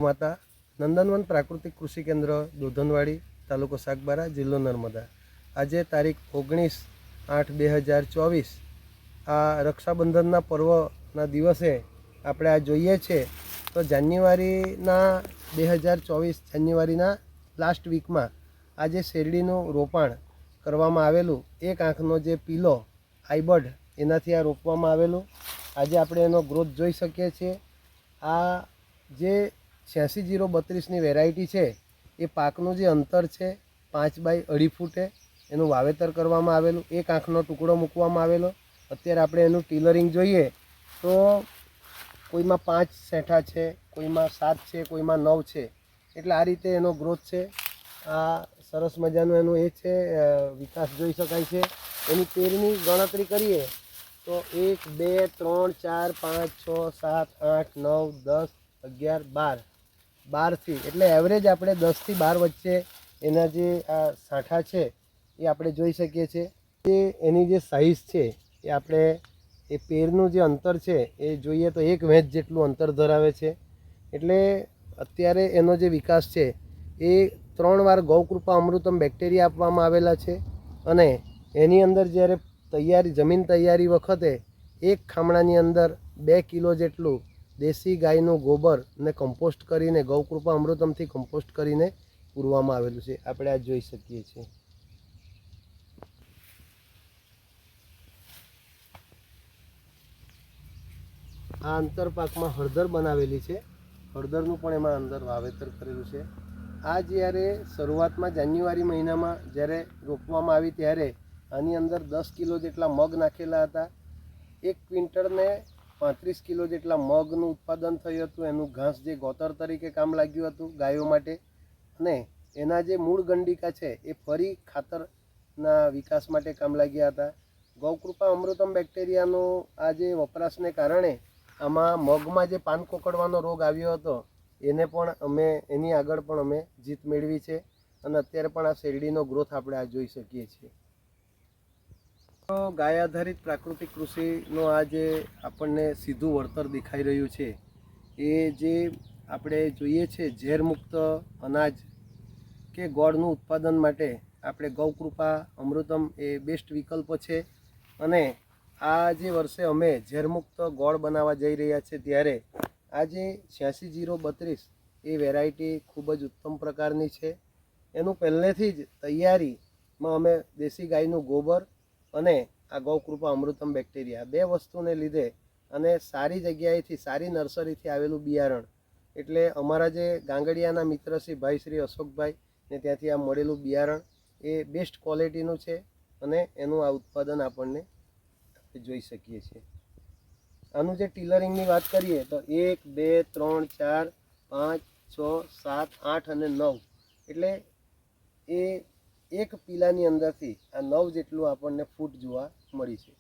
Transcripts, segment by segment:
માતા નંદનવન પ્રાકૃતિક કૃષિ કેન્દ્ર દોધનવાડી તાલુકો સાગબારા જિલ્લો નર્મદા। આજે તારીખ 19/8/2024 આ રક્ષાબંધનના પર્વના દિવસે આપણે આ જોઈએ છે તો જાન્યુઆરીના 2024 જાન્યુઆરીના લાસ્ટ વીકમાં આજે શેરડીનું રોપાણ કરવામાં આવેલું। એક આંખનો જે પીલો આઈબડ એનાથી આ રોપવામાં આવેલું। આજે આપણે એનો ગ્રોથ જોઈ શકીએ છીએ। આ જે 86-032ની વેરાયટી છે એ પાકનું જે અંતર છે 5 બાય 2.5 ફૂટે એનું વાવેતર કરવામાં આવેલું। એક આંખનો ટુકડો મૂકવામાં આવેલો। અત્યારે આપણે એનું ટીલરિંગ જોઈએ તો કોઈમાં 5 સેંઠા છે, કોઈમાં 7 છે, કોઈમાં 9 છે, એટલે આ રીતે એનો ગ્રોથ છે। આ સરસ મજાનું એનું એ છે વિકાસ જોઈ શકાય છે। એની પેરની ગણતરી કરીએ તો 1 2 3 4 5 6 7 8 9 10 11 12થી એટલે એવરેજ આપણે 10થી 12 વચ્ચે એના જે આ સાંઠા છે એ આપણે જોઈ શકીએ છીએ। એ એની જે સાઇઝ છે એ આપણે એ પેરનું જે અંતર છે એ જોઈએ તો 1 વેંચ જેટલું અંતર ધરાવે છે। એટલે અત્યારે એનો જે વિકાસ છે એ 3 વાર ગૌકૃપા અમૃતમ બેક્ટેરિયા આપવામાં આવેલા છે। અને એની અંદર જ્યારે જમીન તૈયારી વખતે એક ખામણાની અંદર 2 કિલો જેટલું દેશી ગાયનું ગોબર ને કમ્પોસ્ટ કરીને ગૌકૃપા અમૃતમથી કમ્પોસ્ટ કરીને પૂરવામાં આવેલું છે। આપણે આ જોઈ શકીએ છીએ। આ અંતરપાકમાં હળદર બનાવેલી છે। હળદરનું પણ એમાં અંદર વાવેતર કરેલું છે। આ જ્યારે શરૂઆતમાં જાન્યુઆરી મહિનામાં જ્યારે રોપવામાં આવી ત્યારે આની અંદર 10 કિલો જેટલા મગ નાખેલા હતા। 1 ક્વિન્ટલને 35 કિલો જેટલા મગનું ઉત્પાદન થયું હતું। એનું ઘાસ જે ગોતર તરીકે કામ લાગ્યું હતું ગાયો માટે, અને એના જે મૂળ ગંડિકા છે એ ફરી ખાતરના વિકાસ માટે કામ લાગ્યા હતા। ગૌકૃપા અમૃતમ બેક્ટેરિયાનો આ જે વપરાશને કારણે આમાં મગમાં જે પાન કોકડવાનો રોગ આવ્યો હતો એને પણ એની આગળ પણ અમે જીત મેળવી છે। અને અત્યારે પણ આ શેરડીનો ગ્રોથ આપણે આ જોઈ શકીએ છીએ। તો ગાય આધારિત પ્રાકૃતિક કૃષિનો આ જે આપણને સીધું વળતર દેખાઈ રહ્યું છે એ જે આપણે જોઈએ છે ઝેરમુક્ત અનાજ કે ગોળનું ઉત્પાદન માટે આપણે ગૌકૃપા અમૃતમ એ બેસ્ટ વિકલ્પ છે। અને આ જે વર્ષે અમે ઝેરમુક્ત ગોળ બનાવવા જઈ રહ્યા છે ત્યારે આ જે 86-032 એ વેરાયટી ખૂબ જ ઉત્તમ પ્રકારની છે। એનું પહેલેથી જ તૈયારીમાં અમે દેશી ગાયનું ગોબર અને આ ગૌકૃપા અમૃતમ બેક્ટેરિયા 2 વસ્તુને લીધે અને સારી જગ્યાએથી સારી નર્સરીથી આવેલું બિયારણ, એટલે અમારા જે ગાંગડિયાના મિત્ર શ્રી ભાઈ શ્રી અશોકભાઈ ને ત્યાંથી આ મળેલું બિયારણ એ બેસ્ટ ક્વોલિટીનું છે અને એનું આ ઉત્પાદન આપણને જોઈ શકીએ છીએ। આનું જે ટીલરિંગની વાત કરીએ તો 1 2 3 4 5 6 7 8 અને 9 એટલે એ એક પીલાની અંદરથી આ 9 જેટલું આપણને ફૂટ જોવા મળી છે।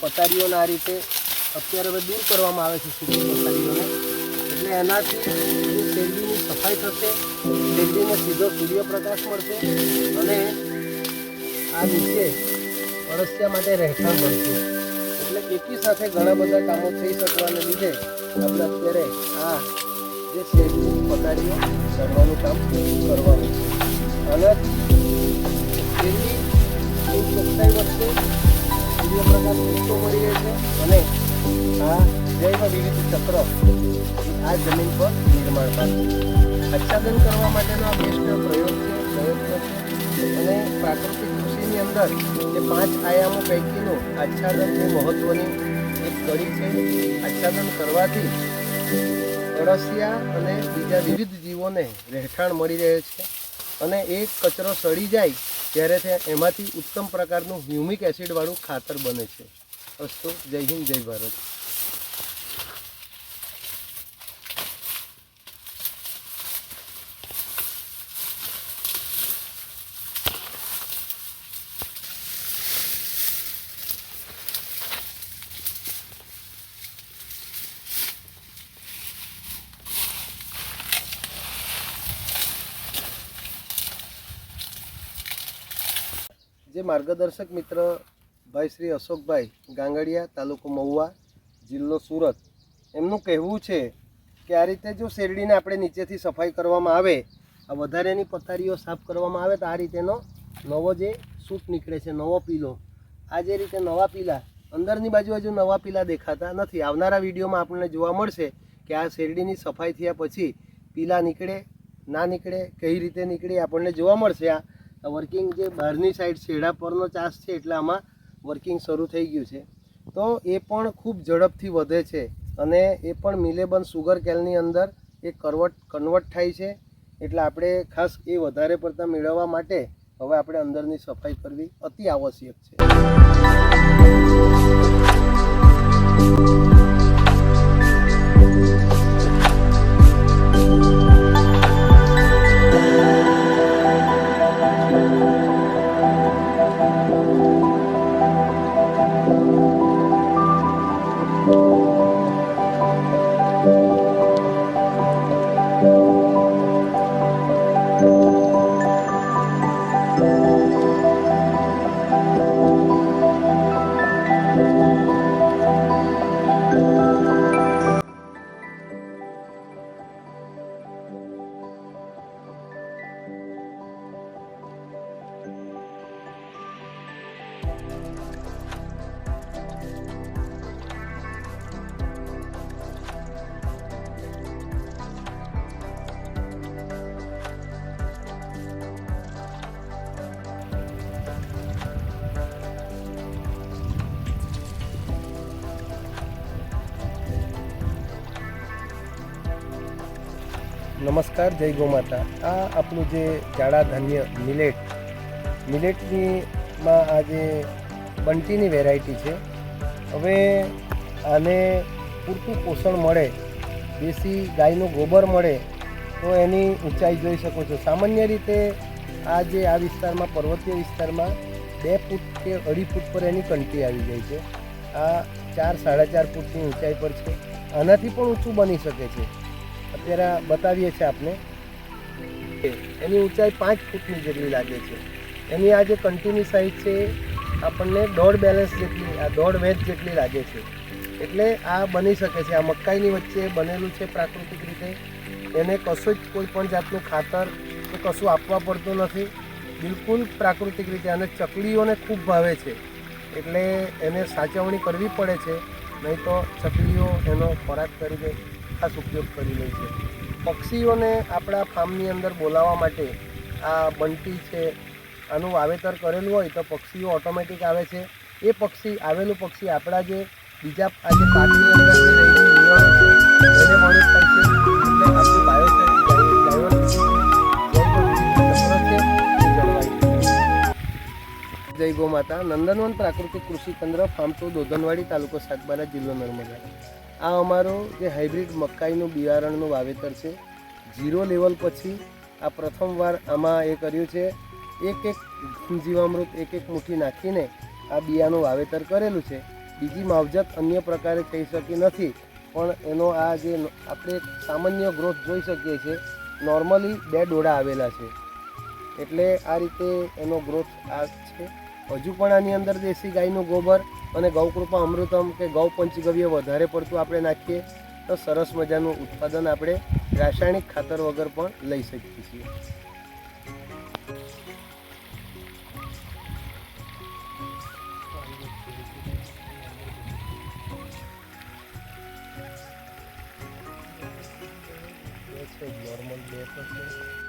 પથારીઓને આ રીતે અત્યારે હવે દૂર કરવામાં આવે છે સૂકી પથારીઓને, એટલે એનાથી જે શેરડીની સફાઈ થશે, શેરડીને સીધો સૂર્યપ્રકાશ મળશે અને આ નીચે અળસિયા માટે રહેઠાણ બનશે. એટલે એકી સાથે ઘણા બધા કામો થઈ શકવાને લીધે આપણે અત્યારે આ જે શેરડીની પથારીઓ ચડવાનું કામ કરવાનું છે. આનાથી શેરડીની ચોકસાઈ વધશે, સૂર્યપ્રકાશ પૂરતો મળી રહેશે અને આ જૈવ વિવિધ ચક્ર આ જમીન પર નિર્માણ પામશે. આચ્છાદન કરવા માટેનો આ બેસ્ટ પ્રયત્ન છે અને પ્રાકૃતિક કૃષિની અંદર જે 5 આયામો પૈકીનું આચ્છાદન એ મહત્વની એક કડી છે. આચ્છાદન કરવાથી અળસિયા અને બીજા વિવિધ જીવોને રહેઠાણ મળી રહે છે અને એક કચરો સડી જાય ત્યારે એમાંથી ઉત્તમ પ્રકારનું હ્યુમિક એસિડવાળું ખાતર બને છે. અસ્તુ. જય હિન્દ, જય ભારત. જે માર્ગદર્શક મિત્ર ભાઈ શ્રી અશોકભાઈ ગાંગડિયા, તાલુકો મહુવા, જિલ્લો સુરત, એમનું કહેવું છે કે આ રીતે જો શેરડીને આપણે નીચેથી સફાઈ કરવામાં આવે, આ વધારેની પથારીઓ સાફ કરવામાં આવે તો આ રીતેનો નવો જે સૂટ નીકળે છે, નવો પીલો. આ જે રીતે નવા પીલા અંદરની બાજુ હજુ નવા પીલા દેખાતા નથી. આવનારા વિડીયોમાં આપણને જોવા મળશે કે આ શેરડીની સફાઈ થયા પછી પીલા નીકળે ના નીકળે, કઈ રીતે નીકળે આપણને જોવા મળશે. આ વર્કિંગ જે બહારની સાઈડ શેરડા પરનો ચાસ છે એટલે આમાં વર્કિંગ શરૂ થઈ ગયું છે. તો એ પણ ખૂબ ઝડપથી વધે છે અને એ પણ મિલેબલ સુગર કેલની અંદર એ કન્વર્ટ થાય છે. એટલે આપણે ખાસ એ વધારે પડતા મેળવવા માટે હવે આપણે અંદરની સફાઈ કરવી અતિ આવશ્યક છે. નમસ્કાર, જય ગૌ માતા. આ આપણું જે જાડા ધાન્ય મિલેટનીમાં આ જે બંટીની વેરાયટી છે. હવે આને પૂરતું પોષણ મળે, દેશી ગાયનું ગોબર મળે તો એની ઊંચાઈ જોઈ શકો છો. સામાન્ય રીતે આ વિસ્તારમાં, પર્વતીય વિસ્તારમાં 2 ફૂટ કે 2.5 ફૂટ પર એની કંટી આવી જાય છે. આ 4-4.5 ફૂટની ઊંચાઈ પર છે. આનાથી પણ ઊંચું બની શકે છે. અત્યારે બતાવીએ છીએ આપને. એની ઊંચાઈ 5 ફૂટની જેટલી લાગે છે. એની આ જે કંટીની સાઈઝ છે આપણને 1.5 બેલેન્સ જેટલી, આ 1.5 વેચ જેટલી લાગે છે. એટલે આ બની શકે છે. આ મકાઈની વચ્ચે બનેલું છે પ્રાકૃતિક રીતે. એને કશું જ કોઈ પણ જાતનું ખાતર કે કશું આપવા પડતું નથી, બિલકુલ પ્રાકૃતિક રીતે. અને ચકલીઓને ખૂબ ભાવે છે એટલે એને સાચવણી કરવી પડે છે, નહીં તો ચકલીઓ એનો ખોરાક તરીકે ખાસ ઉપયોગ કરી લે છે. પક્ષીઓને આપણા ફાર્મની અંદર બોલાવવા માટે આ બંટી છે, આનું વાવેતર કરેલું હોય તો પક્ષીઓ ઓટોમેટિક આવે છે. એ આવેલું પક્ષી આપણા જે બીજા આ જે પાકની અંદર જે રહેલી નિયળો છે એને મળી થાય છે. એટલે આપણી જય ગૌ માતા. નંદનવન પ્રાકૃતિક કૃષિ કેન્દ્ર, ફાર્મ 2, દોધનવાડી, તાલુકો સાગબારા, જિલ્લો નર્મદા. આ અમારું જે હાઇબ્રિડ મકાઈનું બિયારણનું વાવેતર છે. 0 લેવલ પછી આ પ્રથમવાર આમાં એ કર્યું છે. એક જીવામૃત એક મુઠ્ઠી નાખીને આ બિયાનું વાવેતર કરેલું છે. બીજી માવજત અન્ય પ્રકારે થઈ શકી નથી, પણ એનો આ જે આપણે સામાન્ય ગ્રોથ જોઈ શકીએ છીએ, નોર્મલી 2 ડોળા આવેલા છે. એટલે આ રીતે એનો ગ્રોથ આ છે. હજુ પણ આની અંદર દેશી ગાયનું ગોબર અને ગૌકૃપા અમૃતમ કે ગૌ પંચગવ્ય વધારે પડતું આપણે નાખીએ તો સરસ મજાનું ઉત્પાદન આપણે રાસાયણિક ખાતર વગર પણ લઈ શકીએ છીએ. નોર્મલ 2 છે.